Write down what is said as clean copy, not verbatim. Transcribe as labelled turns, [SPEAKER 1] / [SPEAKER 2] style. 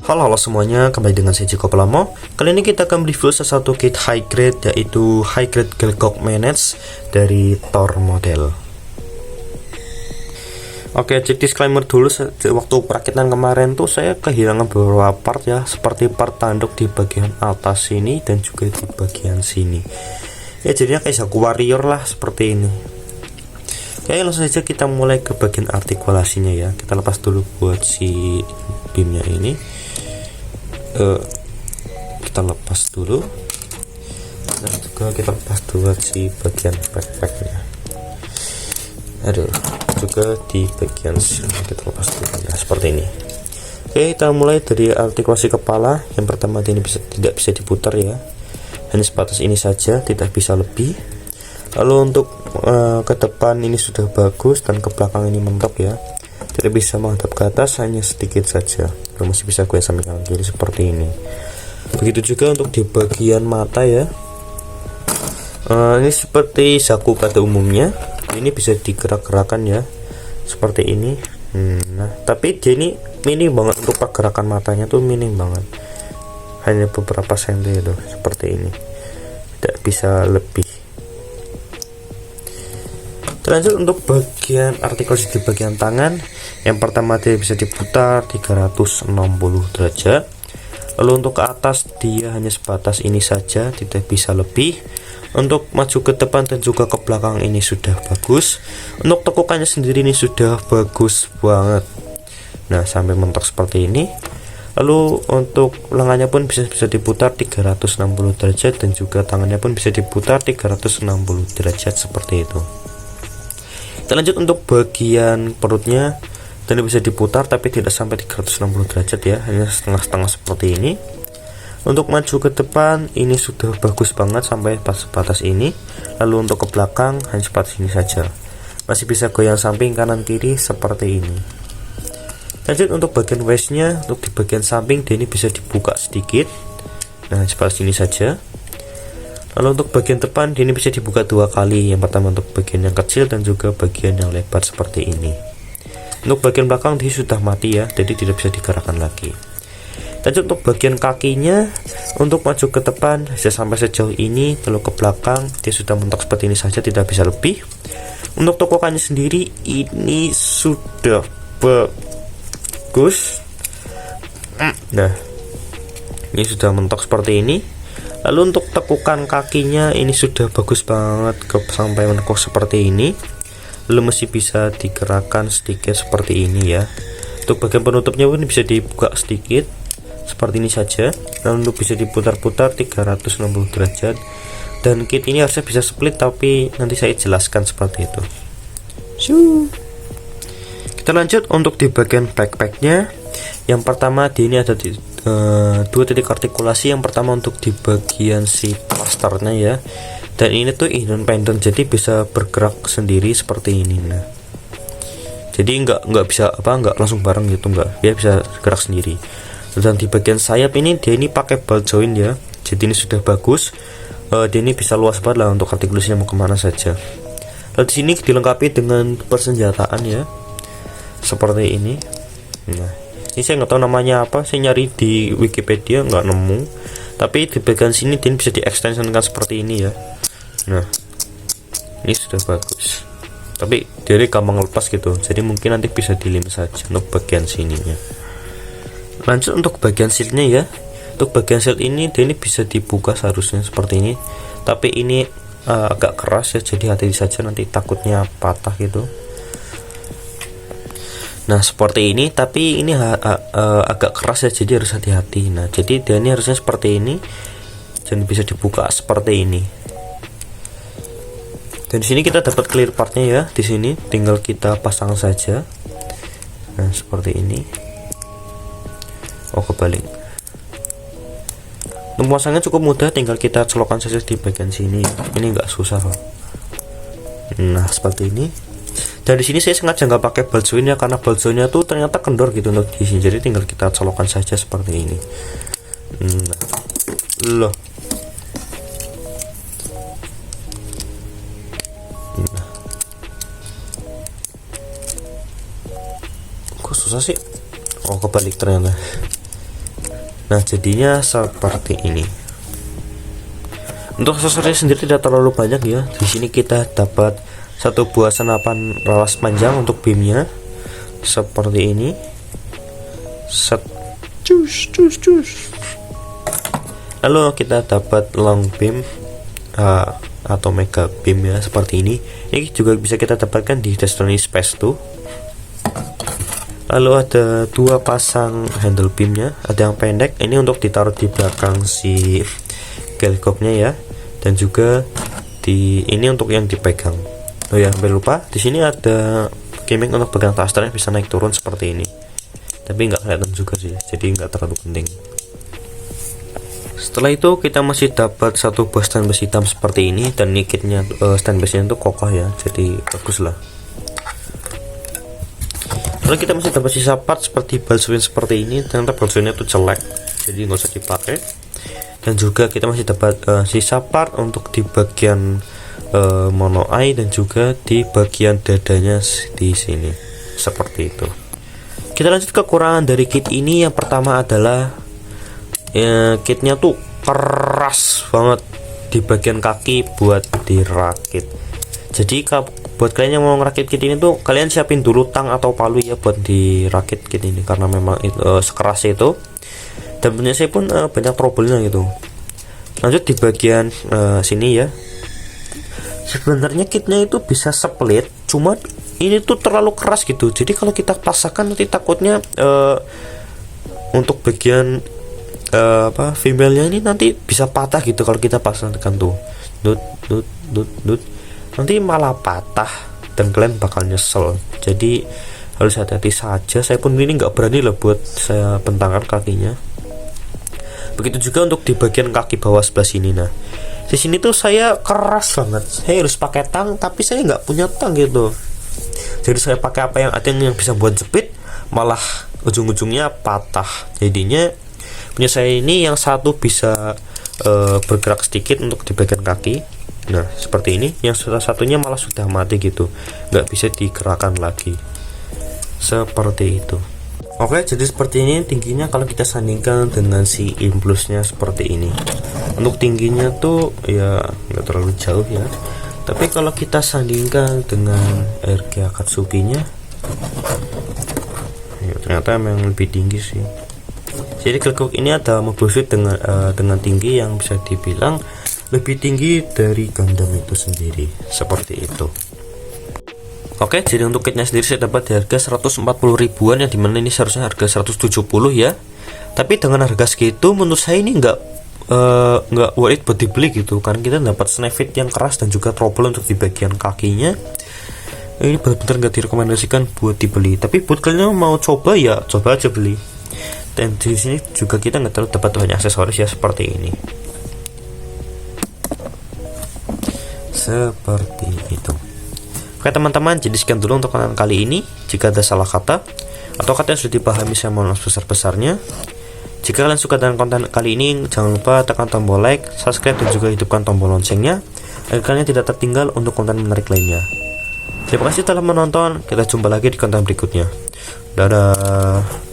[SPEAKER 1] Halo semuanya, kembali dengan saya Joko Pelamo. Kali ini kita akan review salah satu kit high grade, yaitu high grade Gelgok Manage dari Thor model. Oke, cek disclaimer dulu. Waktu perakitan kemarin tuh saya kehilangan beberapa part ya, seperti part tanduk di bagian atas sini dan juga di bagian sini. Ya jadinya kayak Zaku Warrior lah seperti ini. Oke, langsung saja kita mulai ke bagian artikulasinya ya. Kita lepas dulu buat si beamnya ini. Kita lepas dulu, dan juga kita lepas dulu si bagian backpacknya. Juga di bagian sini kita lepas dulu ya, seperti ini. Oke, kita mulai dari artikulasi kepala. Yang pertama, ini tidak bisa diputar ya, hanya sebatas ini saja, tidak bisa lebih. Lalu untuk ke depan ini sudah bagus, dan ke belakang ini mentok ya, tidak bisa menghadap ke atas, hanya sedikit saja. Lalu masih bisa gue sampai kanan kiri seperti ini. Begitu juga untuk di bagian mata ya. Ini seperti Zaku pada umumnya, ini bisa digerak-gerakan ya, seperti ini. Nah, tapi dia ini minim banget untuk pergerakan matanya tuh, minim banget, hanya beberapa senti itu, seperti ini, tidak bisa lebih. Lanjut untuk bagian artikulasi di bagian tangan. Yang pertama, dia bisa diputar 360 derajat. Lalu untuk ke atas dia hanya sebatas ini saja, tidak bisa lebih. Untuk maju ke depan dan juga ke belakang ini sudah bagus. Untuk tekukannya sendiri ini sudah bagus banget. Nah, sampai mentok seperti ini. Lalu untuk lengannya pun bisa diputar 360 derajat, dan juga tangannya pun bisa diputar 360 derajat seperti itu. Kita lanjut untuk bagian perutnya, dan bisa diputar tapi tidak sampai 360 derajat ya, hanya setengah-setengah seperti ini. Untuk maju ke depan ini sudah bagus banget sampai pas batas ini. Lalu untuk ke belakang hanya seperti ini saja, masih bisa goyang samping kanan kiri seperti ini. Lanjut untuk bagian waistnya, untuk di bagian samping dia ini bisa dibuka sedikit, nah seperti ini saja. Lalu untuk bagian depan ini bisa dibuka dua kali. Yang pertama untuk bagian yang kecil dan juga bagian yang lebar seperti ini. Untuk bagian belakang dia sudah mati ya, jadi tidak bisa digerakkan lagi. Lanjut untuk bagian kakinya, untuk maju ke depan bisa sampai sejauh ini, lalu ke belakang dia sudah mentok seperti ini saja, tidak bisa lebih. Untuk tokokannya sendiri ini sudah bagus. Nah, ini sudah mentok seperti ini. Lalu untuk tekukan kakinya ini sudah bagus banget, sampai menekuk seperti ini. Lalu masih bisa digerakkan sedikit seperti ini ya. Untuk bagian penutupnya pun bisa dibuka sedikit seperti ini saja. Lalu bisa diputar-putar 360 derajat. Dan kit ini harusnya bisa split, tapi nanti saya jelaskan seperti itu. Kita lanjut untuk di bagian backpacknya. Yang pertama, ini ada dua titik artikulasi. Yang pertama untuk di bagian si plasternya ya, dan ini tuh independent, jadi bisa bergerak sendiri seperti ini. Nah, jadi nggak bisa nggak langsung bareng gitu, nggak, dia bisa gerak sendiri. Dan di bagian sayap ini dia ini pakai ball joint ya, jadi ini sudah bagus. Dia ini bisa luas banget lah untuk artikulasinya mau kemana saja. Lalu di sini dilengkapi dengan persenjataan ya, seperti ini. Nah, ini saya nggak tahu namanya apa, saya nyari di Wikipedia nggak nemu, tapi di bagian sini dia bisa diekstensikan seperti ini ya. Nah, ini sudah bagus, tapi dia gampang lepas gitu, jadi mungkin nanti bisa dilem saja untuk bagian sininya. Lanjut untuk bagian shieldnya ya. Untuk bagian shield ini dia ini bisa dibuka seharusnya seperti ini, tapi ini agak keras ya, jadi hati saja, nanti takutnya patah gitu. Nah seperti ini, tapi ini agak keras ya, jadi harus hati-hati. Nah jadi dia ini harusnya seperti ini, dan bisa dibuka seperti ini. Dan di sini kita dapat clear partnya ya, di sini tinggal kita pasang saja. Nah seperti ini. Oh kebalik. Untuk pasangnya cukup mudah, tinggal kita colokkan saja di bagian sini. Ini enggak susah kok. Nah seperti ini. Dan di sini saya sengaja nggak pakai ball joint ya, karena ball jointnya tuh ternyata kendor gitu untuk di sini. Jadi tinggal kita colokkan saja seperti ini. Loh. Kok susah sih? Oh kebalik ternyata. Nah, jadinya seperti ini. Untuk aksesoris sendiri tidak terlalu banyak ya. Di sini kita dapat satu buah senapan laras panjang untuk beamnya seperti ini. Set, cus. Lalu kita dapat long beam atau mega beam ya, seperti ini. Ini juga bisa kita dapatkan di Destiny Space 2. Lalu ada dua pasang handle beamnya, ada yang pendek, ini untuk ditaruh di belakang si Gelgoknya ya, dan juga ini untuk yang dipegang. Oh ya, sampai lupa, di sini ada gimmick untuk pegang thruster yang bisa naik turun seperti ini, tapi nggak kelihatan juga sih, jadi nggak terlalu penting. Setelah itu kita masih dapat satu buah stand base hitam seperti ini, dan ini kitnya stand base nya itu kokoh ya, jadi bagus lah. Lalu kita masih dapat sisa part seperti balsuin seperti ini, ternyata balsuinnya itu jelek, jadi nggak usah dipakai. Dan juga kita masih dapat sisa part untuk di bagian mono eye dan juga di bagian dadanya di sini seperti itu. Kita lanjut ke kekurangan dari kit ini. Yang pertama adalah kitnya tuh keras banget di bagian kaki buat dirakit. Jadi buat kalian yang mau ngerakit kit ini tuh kalian siapin dulu tang atau palu ya buat dirakit kit ini, karena memang itu sekeras itu. Dan punya saya pun banyak trouble-nya gitu. Lanjut di bagian sini ya. Sebenarnya kitnya itu bisa split, cuma ini tuh terlalu keras gitu. Jadi kalau kita pasangkan nanti takutnya untuk bagian female-nya ini nanti bisa patah gitu kalau kita pasangkan tuh. Dut. Nanti malah patah dan kalian bakal nyesel. Jadi harus hati-hati saja. Saya pun ini nggak berani lah buat saya bentangkan kakinya. Begitu juga untuk di bagian kaki bawah sebelah sini. Nah, di sini tuh saya keras banget. Saya harus pakai tang, tapi saya nggak punya tang gitu. Jadi saya pakai apa yang ada yang bisa buat jepit, malah ujung-ujungnya patah. Jadinya punya saya ini yang satu bisa bergerak sedikit untuk di bagian kaki. Nah, seperti ini. Yang satunya malah sudah mati gitu, nggak bisa digerakkan lagi. Seperti itu. Oke, jadi seperti ini tingginya kalau kita sandingkan dengan si impulsnya seperti ini. Untuk tingginya tuh ya nggak terlalu jauh ya. Tapi kalau kita sandingkan dengan RG Akatsuki-nya, ya, ternyata memang lebih tinggi sih. Jadi Gelgok ini ada mobile suit dengan tinggi yang bisa dibilang lebih tinggi dari Gundam itu sendiri. Seperti itu. Oke, jadi untuk kitnya sendiri saya dapat di harga 140 ribuan, yang dimana ini seharusnya harga 170 ya. Tapi dengan harga segitu menurut saya ini nggak worth it buat dibeli gitu, karena kita dapat snap-fit yang keras dan juga trouble untuk di bagian kakinya. Ini benar-benar nggak direkomendasikan buat dibeli. Tapi buat kalian yang mau coba ya coba aja beli. Dan di sini juga kita nggak terlalu dapat banyak aksesoris ya seperti ini. Seperti itu. Oke teman-teman, jadi sekian dulu untuk konten kali ini. Jika ada salah kata atau kata yang sudah dipahami, saya mohon maaf sebesar-besarnya. Jika kalian suka dengan konten kali ini, jangan lupa tekan tombol like, subscribe, dan juga hidupkan tombol loncengnya agar kalian tidak tertinggal untuk konten menarik lainnya. Terima kasih telah menonton. Kita jumpa lagi di konten berikutnya. Dadah.